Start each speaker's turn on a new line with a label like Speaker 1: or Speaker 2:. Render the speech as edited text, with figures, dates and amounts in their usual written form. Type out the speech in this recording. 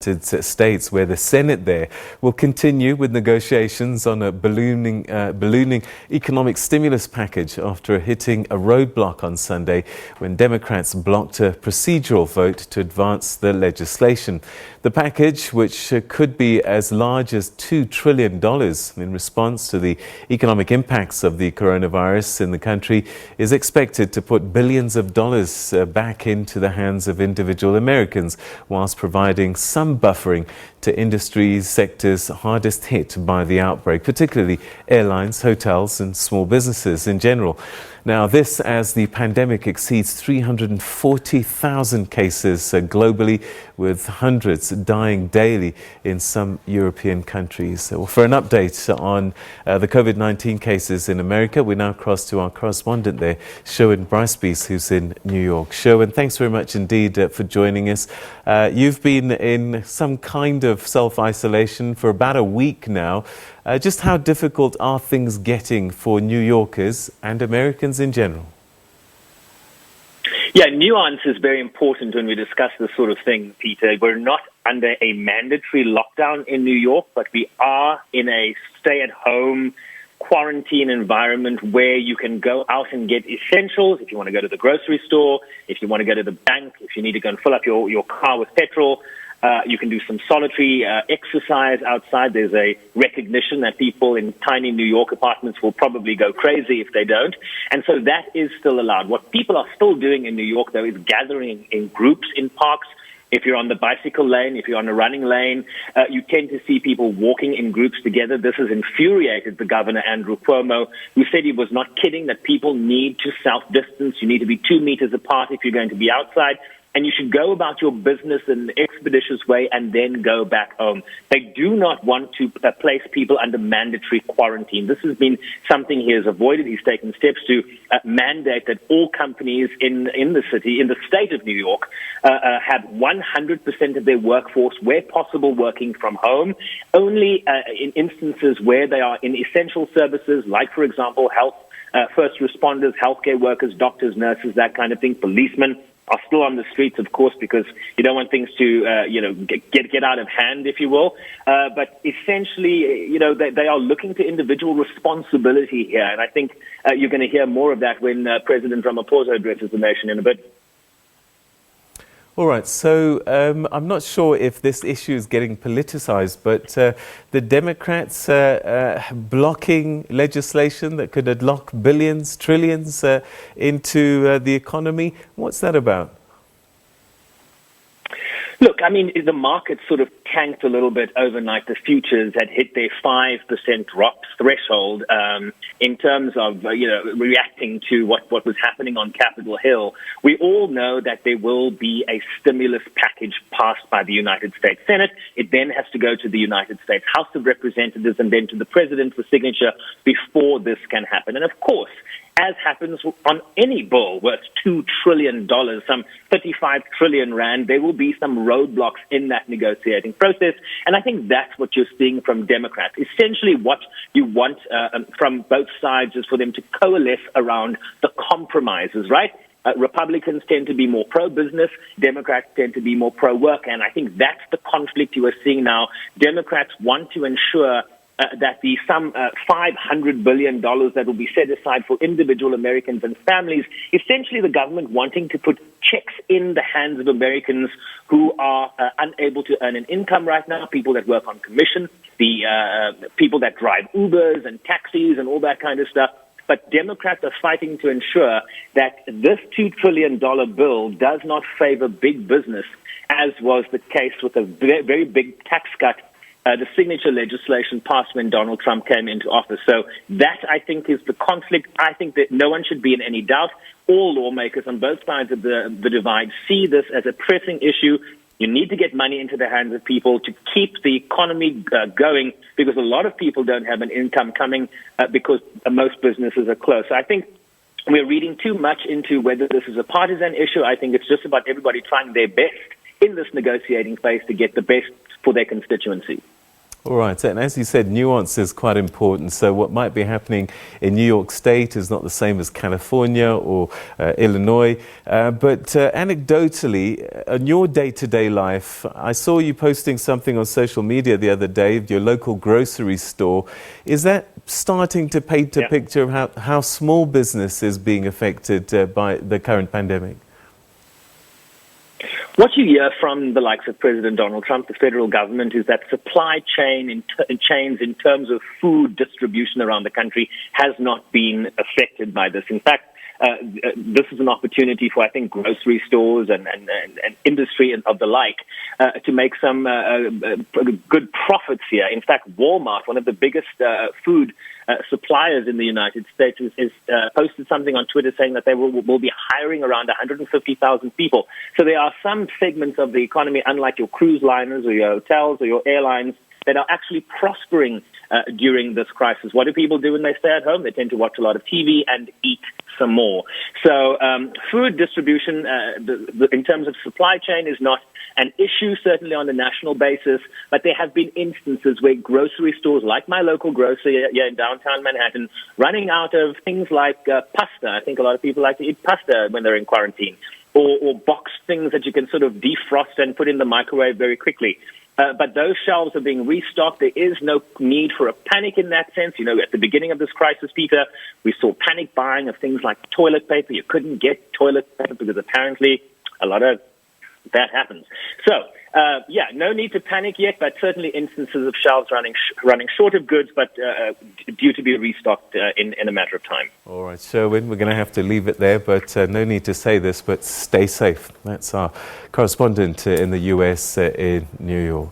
Speaker 1: States, where the Senate there will continue with negotiations on a ballooning economic stimulus package after hitting a roadblock on Sunday when Democrats blocked a procedural vote to advance the legislation. The package, which could be as large as $2 trillion in response to the economic impacts of the coronavirus in the country, is expected to put billions of dollars back into the hands of individual Americans, whilst providing some buffering to industry sectors hardest hit by the outbreak, particularly airlines, hotels and small businesses in general. Now, this as the pandemic exceeds 340,000 cases globally, with hundreds dying daily in some European countries. So for an update on the COVID-19 cases in America, we now cross to our correspondent there, Sherwin Bryce-Pease, who's in New York. Sherwin, thanks very much indeed for joining us. You've been in some kind of self-isolation for about a week now. Just how difficult are things getting for New Yorkers and Americans in general?
Speaker 2: Yeah, nuance is very important when we discuss this sort of thing, Peter. We're not under a mandatory lockdown in New York, but we are in a stay-at-home quarantine environment where you can go out and get essentials. If you want to go to the grocery store, if you want to go to the bank, if you need to go and fill up your car with petrol, you can do some solitary exercise outside. There's a recognition that people in tiny New York apartments will probably go crazy if they don't. And so that is still allowed. What people are still doing in New York, though, is gathering in groups in parks. If you're on the bicycle lane, if you're on a running lane, you tend to see people walking in groups together. This has infuriated the governor, Andrew Cuomo, who said he was not kidding, that people need to self-distance. You need to be 2 meters apart if you're going to be outside. And you should go about your business in an expeditious way and then go back home. They do not want to place people under mandatory quarantine. This has been something he has avoided. He's taken steps to mandate that all companies in the city, in the state of New York, have 100% of their workforce, where possible, working from home. Only in instances where they are in essential services, like, for example, health, first responders, healthcare workers, doctors, nurses, that kind of thing, policemen, are still on the streets, of course, because you don't want things to, get out of hand, if you will. But essentially, they are looking to individual responsibility here. And I think you're going to hear more of that when President Ramaphosa addresses the nation in a bit.
Speaker 1: All right, so I'm not sure if this issue is getting politicized, but the Democrats blocking legislation that could unlock billions, trillions into the economy. What's that about?
Speaker 2: Look, I mean, the market sort of tanked a little bit overnight. The futures had hit their 5% drop threshold in terms of, reacting to what was happening on Capitol Hill. We all know that there will be a stimulus package passed by the United States Senate. It then has to go to the United States House of Representatives and then to the President for signature before this can happen. And of course, as happens on any bill worth $2 trillion, some 35 trillion rand, there will be some roadblocks in that negotiating process. And I think that's what you're seeing from Democrats. Essentially, what you want from both sides is for them to coalesce around the compromises, right? Republicans tend to be more pro-business. Democrats tend to be more pro-work. And I think that's the conflict you are seeing now. Democrats want to ensure that the some $500 billion that will be set aside for individual Americans and families, essentially the government wanting to put checks in the hands of Americans who are unable to earn an income right now, people that work on commission, the people that drive Ubers and taxis and all that kind of stuff. But Democrats are fighting to ensure that this $2 trillion bill does not favor big business, as was the case with a very, very big tax cut, the signature legislation passed when Donald Trump came into office. So that, I think, is the conflict. I think that no one should be in any doubt. All lawmakers on both sides of the divide see this as a pressing issue. You need to get money into the hands of people to keep the economy going, because a lot of people don't have an income coming because most businesses are closed. So I think we're reading too much into whether this is a partisan issue. I think it's just about everybody trying their best in this negotiating phase to get the best for their constituency.
Speaker 1: All right, and as you said, nuance is quite important. So what might be happening in New York State is not the same as California or Illinois. But anecdotally, in your day-to-day life, I saw you posting something on social media the other day of your local grocery store. Is that starting to paint a picture of how small business is being affected by the current pandemic?
Speaker 2: What you hear from the likes of President Donald Trump, the federal government, is that supply chains in terms of food distribution around the country has not been affected by this. In fact, this is an opportunity for, I think, grocery stores and industry and of the like to make some good profits here. In fact, Walmart, one of the biggest food suppliers in the United States, is posted something on Twitter saying that they will be hiring around 150,000 people. So there are some segments of the economy, unlike your cruise liners or your hotels or your airlines, that are actually prospering during this crisis. What do people do when they stay at home? They tend to watch a lot of TV and eat some more. So food distribution, in terms of supply chain, is not an issue, certainly on a national basis, but there have been instances where grocery stores, like my local grocery here in downtown Manhattan, running out of things like pasta. I think a lot of people like to eat pasta when they're in quarantine, or boxed things that you can sort of defrost and put in the microwave very quickly. But those shelves are being restocked. There is no need for a panic in that sense. You know, at the beginning of this crisis, Peter, we saw panic buying of things like toilet paper. You couldn't get toilet paper because apparently a lot of that happens. So, no need to panic yet, but certainly instances of shelves running short of goods, but due to be restocked in a matter of time.
Speaker 1: All right, Sherwin, we're going to have to leave it there, but no need to say this, but stay safe. That's our correspondent in the US in New York.